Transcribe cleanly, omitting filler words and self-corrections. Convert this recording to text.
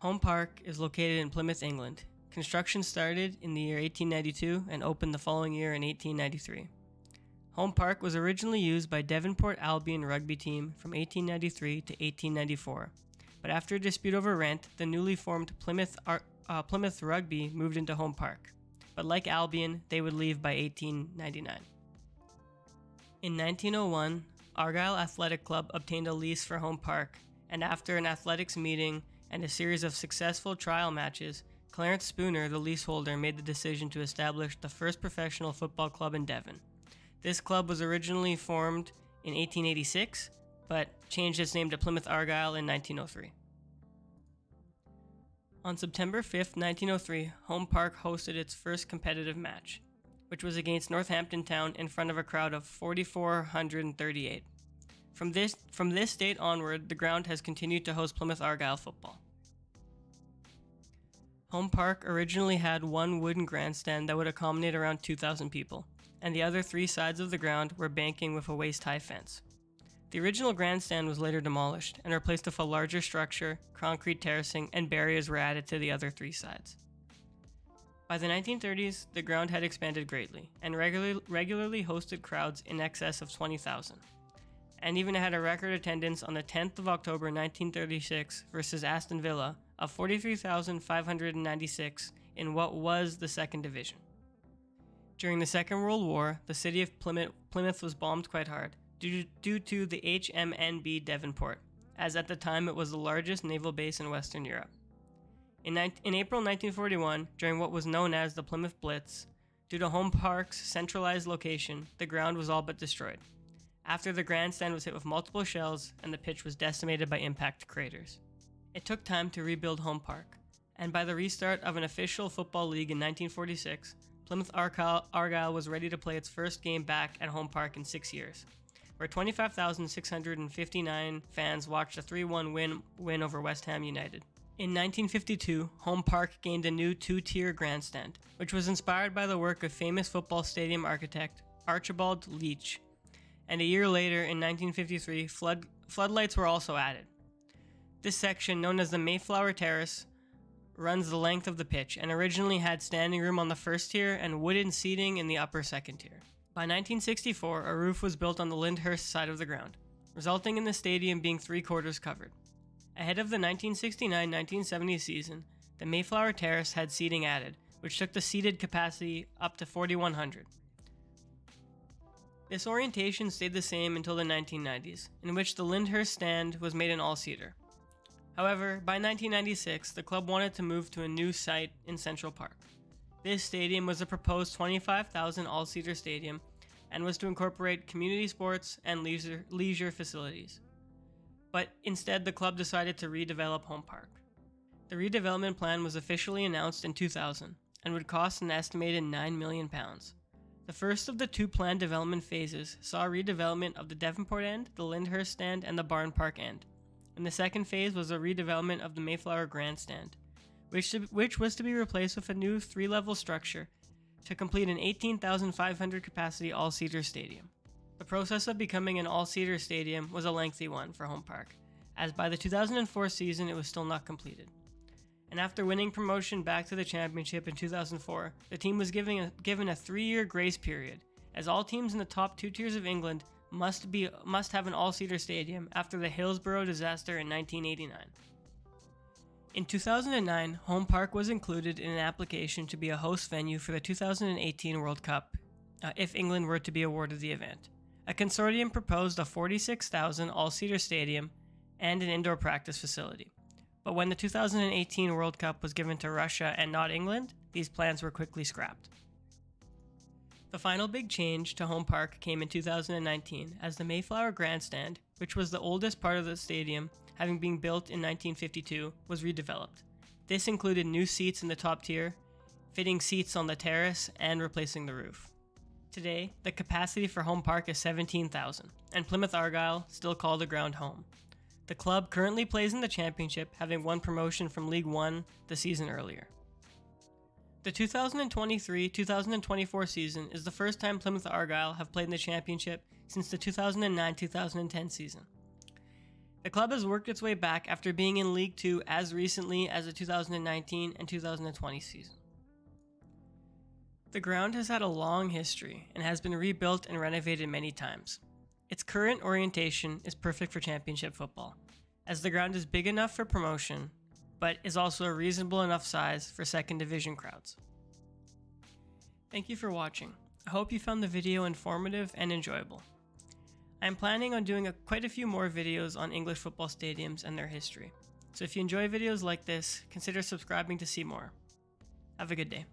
Home Park is located in Plymouth, England. Construction started in the year 1892 and opened the following year in 1893. Home Park was originally used by Devonport Albion rugby team from 1893 to 1894, but after a dispute over rent, the newly formed Plymouth Rugby moved into Home Park. But like Albion, they would leave by 1899. In 1901, Argyle Athletic Club obtained a lease for Home Park, and after an athletics meeting and a series of successful trial matches, Clarence Spooner, the leaseholder, made the decision to establish the first professional football club in Devon. This club was originally formed in 1886, but changed its name to Plymouth Argyle in 1903. On September 5, 1903, Home Park hosted its first competitive match, which was against Northampton Town in front of a crowd of 4,438. From this date onward, the ground has continued to host Plymouth Argyle football. Home Park originally had one wooden grandstand that would accommodate around 2,000 people, and the other three sides of the ground were banking with a waist-high fence. The original grandstand was later demolished and replaced with a larger structure, concrete terracing, and barriers were added to the other three sides. By the 1930s, the ground had expanded greatly and regularly hosted crowds in excess of 20,000, and even had a record attendance on the 10th of October 1936 versus Aston Villa of 43,596 in what was the second division. During the Second World War, the city of Plymouth was bombed quite hard due to the HMNB Devonport, as at the time it was the largest naval base in Western Europe. In April 1941, during what was known as the Plymouth Blitz, due to Home Park's centralized location, the ground was all but destroyed, after the grandstand was hit with multiple shells and the pitch was decimated by impact craters. It took time to rebuild Home Park, and by the restart of an official football league in 1946, Plymouth Argyle was ready to play its first game back at Home Park in 6 years, where 25,659 fans watched a 3-1 win over West Ham United. In 1952, Home Park gained a new two-tier grandstand, which was inspired by the work of famous football stadium architect Archibald Leach, and a year later, in 1953, floodlights were also added. This section, known as the Mayflower Terrace, runs the length of the pitch and originally had standing room on the first tier and wooden seating in the upper second tier. By 1964, a roof was built on the Lyndhurst side of the ground, resulting in the stadium being 3/4 covered. Ahead of the 1969-1970 season, the Mayflower Terrace had seating added, which took the seated capacity up to 4,100. This orientation stayed the same until the 1990s, in which the Lyndhurst stand was made an all-seater. However, by 1996, the club wanted to move to a new site in Central Park. This stadium was a proposed 25,000 all-seater stadium and was to incorporate community sports and leisure facilities. But instead, the club decided to redevelop Home Park. The redevelopment plan was officially announced in 2000 and would cost an estimated £9 million. The first of the two planned development phases saw redevelopment of the Devonport end, the Lyndhurst stand, and the Barn Park end. And the second phase was a redevelopment of the Mayflower Grandstand, which was to be replaced with a new 3-level structure to complete an 18,500 capacity all-seater stadium. The process of becoming an all-seater stadium was a lengthy one for Home Park, as by the 2004 season it was still not completed. And after winning promotion back to the championship in 2004, the team was given a 3-year grace period, as all teams in the top 2 tiers of England must have an all-seater stadium after the Hillsborough disaster in 1989. In 2009, Home Park was included in an application to be a host venue for the 2018 World Cup, if England were to be awarded the event. A consortium proposed a 46,000 all-seater stadium and an indoor practice facility. But when the 2018 World Cup was given to Russia and not England, these plans were quickly scrapped. The final big change to Home Park came in 2019 as the Mayflower Grandstand, which was the oldest part of the stadium, having been built in 1952, was redeveloped. This included new seats in the top tier, fitting seats on the terrace, and replacing the roof. Today, the capacity for Home Park is 17,000, and Plymouth Argyle still call the ground home. The club currently plays in the Championship, having won promotion from League One the season earlier. The 2023-2024 season is the first time Plymouth Argyle have played in the Championship since the 2009-2010 season. The club has worked its way back after being in League Two as recently as the 2019 and 2020 season. The ground has had a long history and has been rebuilt and renovated many times. Its current orientation is perfect for championship football, as the ground is big enough for promotion, but is also a reasonable enough size for second division crowds. Thank you for watching. I hope you found the video informative and enjoyable. I am planning on doing quite a few more videos on English football stadiums and their history. So if you enjoy videos like this, consider subscribing to see more. Have a good day.